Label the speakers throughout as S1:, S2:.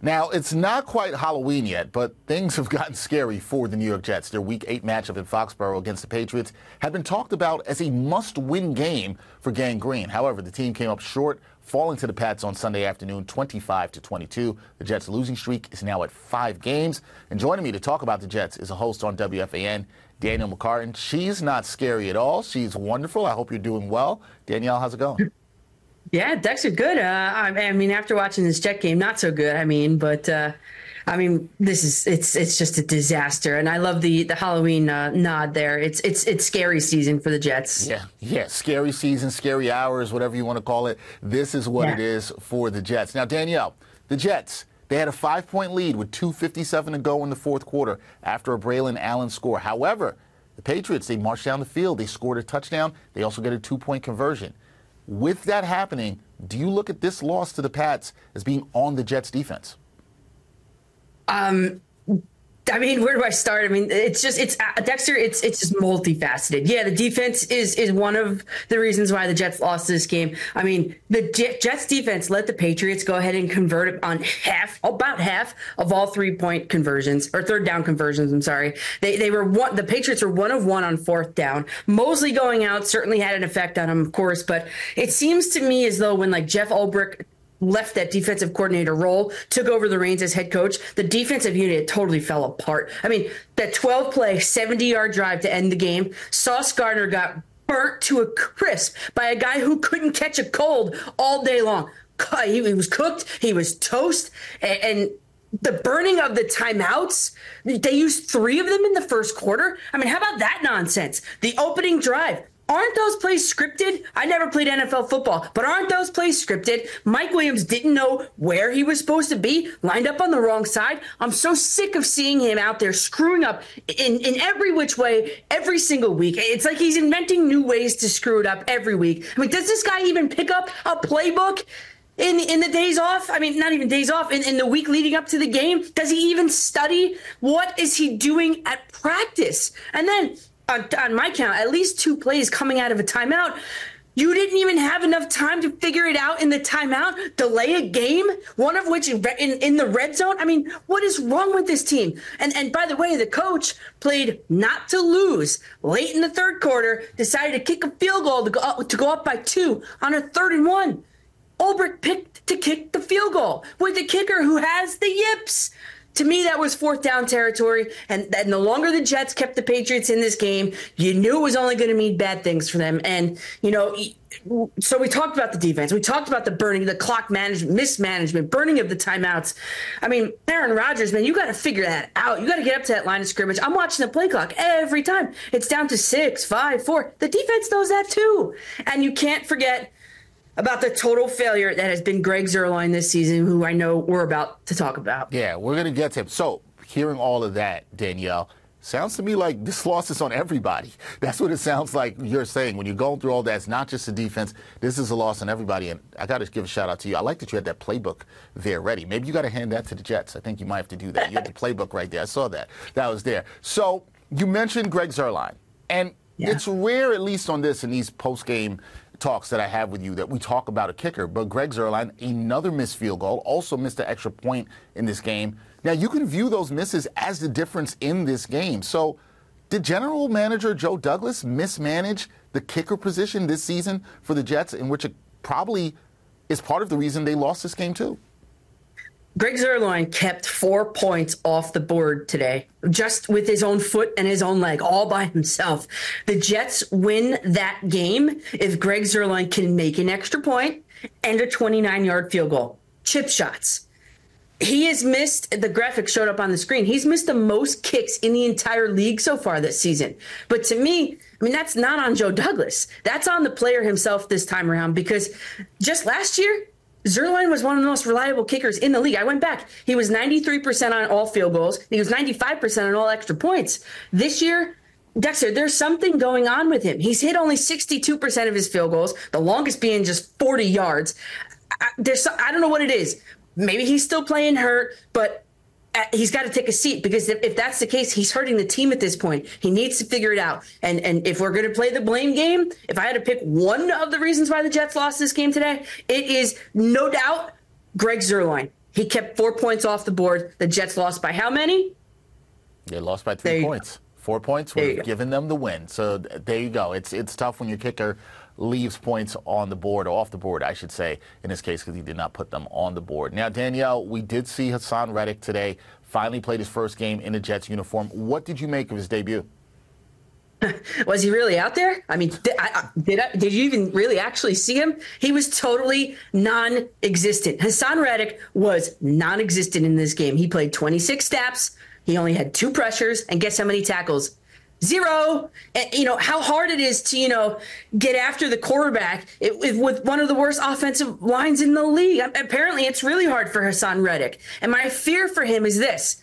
S1: Now, it's not quite Halloween yet, but things have gotten scary for the New York Jets. Their Week 8 matchup in Foxborough against the Patriots had been talked about as a must-win game for Gang Green. However, the team came up short, falling to the Pats on Sunday afternoon, 25-22. The Jets' losing streak is now at 5 games. And joining me to talk about the Jets is a host on WFAN, Danielle McCartan. She's not scary at all. She's wonderful. I hope you're doing well. Danielle, how's it going?
S2: Yeah, Dexter, good. I mean, after watching this Jet game, not so good. It's just a disaster. And I love the Halloween nod there. It's scary season for the Jets.
S1: Yeah, scary season, scary hours, whatever you want to call it. This is what it is for the Jets. Now, Danielle, the Jets, they had a 5-point lead with 2:57 to go in the fourth quarter after a Braylon Allen score. However, the Patriots, they marched down the field. They scored a touchdown. They also get a 2-point conversion. With that happening, do you look at this loss to the Pats as being on the Jets' defense?
S2: Where do I start? Dexter, it's just multifaceted. Yeah, the defense is one of the reasons why the Jets lost this game. I mean, the Jets defense let the Patriots go ahead and convert on about half of all 3-point conversions, or third down conversions. I'm sorry. The Patriots were 1 of 1 on fourth down. Mosley going out certainly had an effect on them, of course, but it seems to me as though when Jeff Ulbrich left that defensive coordinator role, took over the reins as head coach, the defensive unit totally fell apart. I mean, that 12-play, 70-yard drive to end the game, Sauce Gardner got burnt to a crisp by a guy who couldn't catch a cold all day long. He was cooked. He was toast. And the burning of the timeouts, they used 3 of them in the first quarter. I mean, how about that nonsense? The opening drive. Aren't those plays scripted? I never played NFL football, but aren't those plays scripted? Mike Williams didn't know where he was supposed to be, lined up on the wrong side. I'm so sick of seeing him out there screwing up in every which way, every single week. It's like he's inventing new ways to screw it up every week. I mean, does this guy even pick up a playbook in the days off? I mean, not even days off, in the week leading up to the game? Does he even study? What is he doing at practice? And then, on my count, at least 2 plays coming out of a timeout. You didn't even have enough time to figure it out in the timeout, delay a game, one of which in the red zone. I mean, what is wrong with this team? And by the way, the coach played not to lose late in the third quarter, decided to kick a field goal to go up by 2 on a 3rd and 1. Ulbrich picked to kick the field goal with the kicker who has the yips. To me, that was 4th down territory, and the longer the Jets kept the Patriots in this game, you knew it was only going to mean bad things for them. And, so we talked about the defense. We talked about the burning, the clock management, mismanagement, burning of the timeouts. I mean, Aaron Rodgers, man, you got to figure that out. You got to get up to that line of scrimmage. I'm watching the play clock every time. It's down to 6, 5, 4. The defense knows that too. And you can't forget about the total failure that has been Greg Zuerlein this season, who I know we're about to talk about.
S1: Yeah, we're going to get to him. So, hearing all of that, Danielle, sounds to me like this loss is on everybody. That's what it sounds like you're saying. When you're going through all that, it's not just the defense. This is a loss on everybody. And I got to give a shout-out to you. I like that you had that playbook there ready. Maybe you got to hand that to the Jets. I think you might have to do that. You had the playbook right there. I saw that. That was there. So, you mentioned Greg Zuerlein. And it's rare, at least on this, in these post-game talks that I have with you, that we talk about a kicker. But Greg Zuerlein, another missed field goal, also missed an extra point in this game. Now, you can view those misses as the difference in this game. So did general manager Joe Douglas mismanage the kicker position this season for the Jets, in which it probably is part of the reason they lost this game too?
S2: Greg Zuerlein kept 4 points off the board today, just with his own foot and his own leg, all by himself. The Jets win that game if Greg Zuerlein can make an extra point and a 29-yard field goal. Chip shots. He has missed, the graphic showed up on the screen, he's missed the most kicks in the entire league so far this season. But to me, that's not on Joe Douglas. That's on the player himself this time around, because just last year, Zuerlein was one of the most reliable kickers in the league. I went back. He was 93% on all field goals. He was 95% on all extra points. This year, Dexter, there's something going on with him. He's hit only 62% of his field goals, the longest being just 40 yards. I don't know what it is. Maybe he's still playing hurt, but he's got to take a seat, because if that's the case, he's hurting the team at this point. He needs to figure it out. And if we're going to play the blame game, if I had to pick one of the reasons why the Jets lost this game today, it is no doubt Greg Zuerlein. He kept 4 points off the board. The Jets lost by how many?
S1: They lost by 3 points. 4 points would have given them the win. So there you go. It's tough when your kicker leaves points on the board, or off the board, I should say, in this case, because he did not put them on the board. Now, Danielle, we did see Hassan Reddick today finally played his first game in a Jets uniform. What did you make of his debut?
S2: Was he really out there? I mean, did you even really actually see him? He was totally non-existent. Hassan Reddick was non-existent in this game. He played 26 snaps. He only had 2 pressures. And guess how many tackles? 0. And, how hard it is to, get after the quarterback with one of the worst offensive lines in the league. Apparently, it's really hard for Hassan Reddick. And my fear for him is this,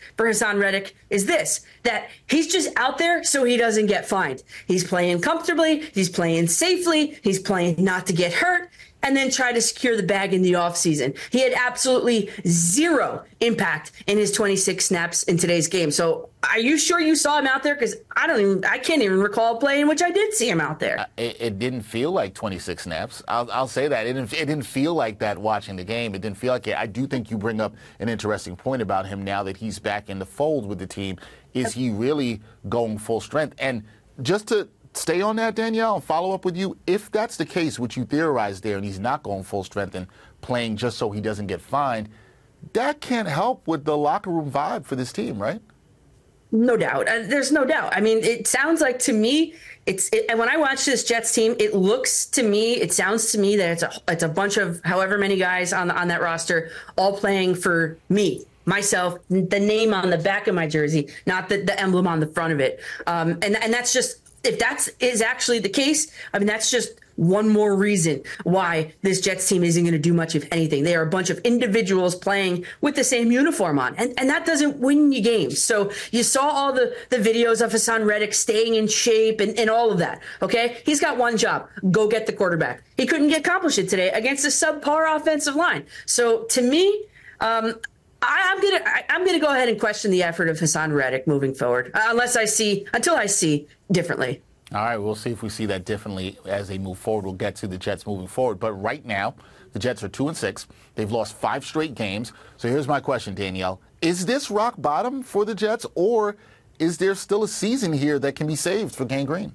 S2: that he's just out there so he doesn't get fined. He's playing comfortably. He's playing safely. He's playing not to get hurt, and then try to secure the bag in the offseason. He had absolutely 0 impact in his 26 snaps in today's game. So are you sure you saw him out there? Because I can't even recall a play in which I did see him out there.
S1: It didn't feel like 26 snaps. I'll say that. It didn't feel like that watching the game. It didn't feel like it. I do think you bring up an interesting point about him now that he's back in the fold with the team. Is he really going full strength? And just to stay on that, Danielle, and follow up with you. If that's the case, which you theorized there, and he's not going full strength and playing just so he doesn't get fined, that can't help with the locker room vibe for this team, right?
S2: No doubt. There's no doubt. I mean, it sounds like to me, and when I watch this Jets team, it sounds to me that it's a bunch of however many guys on that roster all playing for me. Myself, the name on the back of my jersey, not the emblem on the front of it. And that's just, if that is actually the case, I mean, that's just one more reason why this Jets team isn't going to do much, if anything. They are a bunch of individuals playing with the same uniform on, and that doesn't win you games. So you saw all the videos of Hassan Reddick staying in shape and all of that. Okay, he's got one job: go get the quarterback. He couldn't accomplish it today against a subpar offensive line. So to me, I'm gonna go ahead and question the effort of Hassan Reddick moving forward, until I see differently.
S1: All right, we'll see if we see that differently as they move forward. We'll get to the Jets moving forward. But right now, the Jets are 2-6. They've lost 5 straight games. So here's my question, Danielle. Is this rock bottom for the Jets, or is there still a season here that can be saved for Gang Green?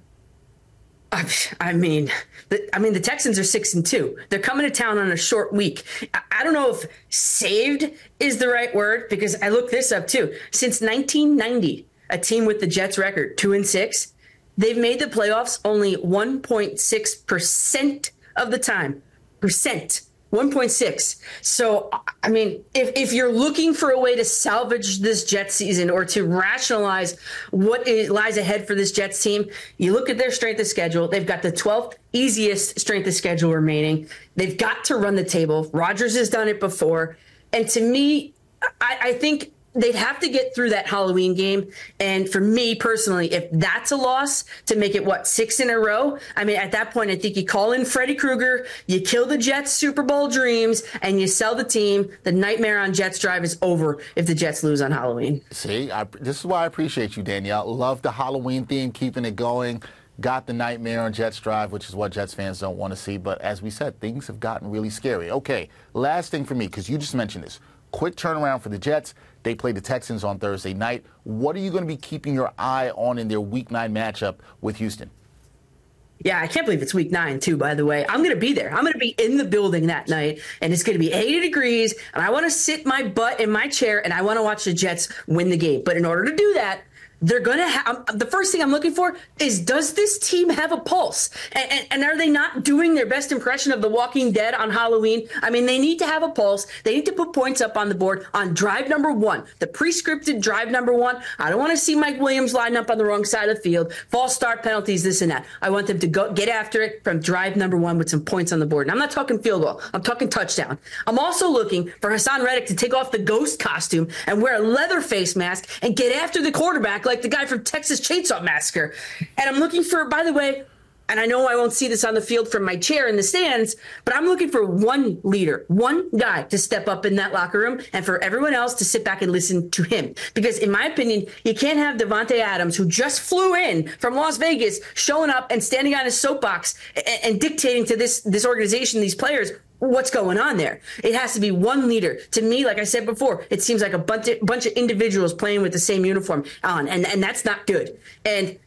S2: I mean, the Texans are 6-2. They're coming to town on a short week. I don't know if saved is the right word, because I looked this up too. Since 1990, a team with the Jets record 2-6, they've made the playoffs only 1.6% of the time. 1.6. So, I mean, if you're looking for a way to salvage this Jets season or to rationalize what lies ahead for this Jets team, you look at their strength of schedule. They've got the 12th easiest strength of schedule remaining. They've got to run the table. Rodgers has done it before. And to me, I think they'd have to get through that Halloween game. And for me personally, if that's a loss, to make it, 6 in a row? I mean, at that point, I think you call in Freddy Krueger, you kill the Jets' Super Bowl dreams, and you sell the team. The nightmare on Jets Drive is over if the Jets lose on Halloween.
S1: See, this is why I appreciate you, Danielle. Love the Halloween theme, keeping it going. Got the nightmare on Jets Drive, which is what Jets fans don't want to see. But as we said, things have gotten really scary. Okay, last thing for me, because you just mentioned this. Quick turnaround for the Jets. They play the Texans on Thursday night. What are you going to be keeping your eye on in their Week 9 matchup with Houston?
S2: Yeah, I can't believe it's Week 9, too, by the way. I'm going to be there. I'm going to be in the building that night, and it's going to be 80 degrees, and I want to sit my butt in my chair, and I want to watch the Jets win the game. But in order to do that, they're going to have the first thing I'm looking for is, does this team have a pulse? And are they not doing their best impression of The Walking Dead on Halloween? I mean, they need to have a pulse. They need to put points up on the board on drive number 1, the pre-scripted drive number 1. I don't want to see Mike Williams line up on the wrong side of the field, false start penalties, this and that. I want them to go get after it from drive number 1 with some points on the board. And I'm not talking field goal. I'm talking touchdown. I'm also looking for Hassan Reddick to take off the ghost costume and wear a leather face mask and get after the quarterback like the guy from Texas Chainsaw Massacre. And I'm looking for, by the way, and I know I won't see this on the field from my chair in the stands, but I'm looking for one leader, one guy to step up in that locker room, and for everyone else to sit back and listen to him. Because in my opinion, you can't have Devontae Adams, who just flew in from Las Vegas, showing up and standing on his soapbox and dictating to this organization, these players, what's going on there. It has to be one leader. To me, like I said before, it seems like a bunch of individuals playing with the same uniform on, and that's not good. And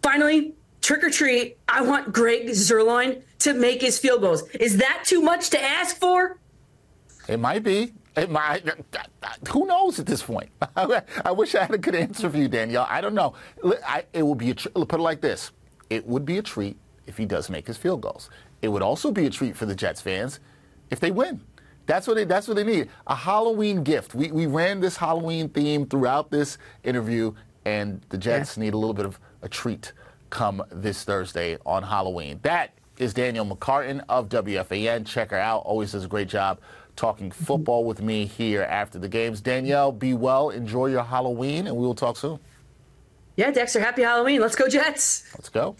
S2: finally, trick or treat, I want Greg Zuerlein to make his field goals. Is that too much to ask for?
S1: It might be. It might. Who knows at this point? I wish I had a good answer for you, Danielle. I don't know. It would be put it like this. It would be a treat if he does make his field goals. It would also be a treat for the Jets fans if they win. That's what they need. A Halloween gift. We ran this Halloween theme throughout this interview, and the Jets need a little bit of a treat come this Thursday on Halloween. That is Danielle McCartan of WFAN. Check her out. Always does a great job talking football with me here after the games. Danielle, be well. Enjoy your Halloween, and we will talk soon.
S2: Yeah, Dexter, happy Halloween. Let's go, Jets.
S1: Let's go.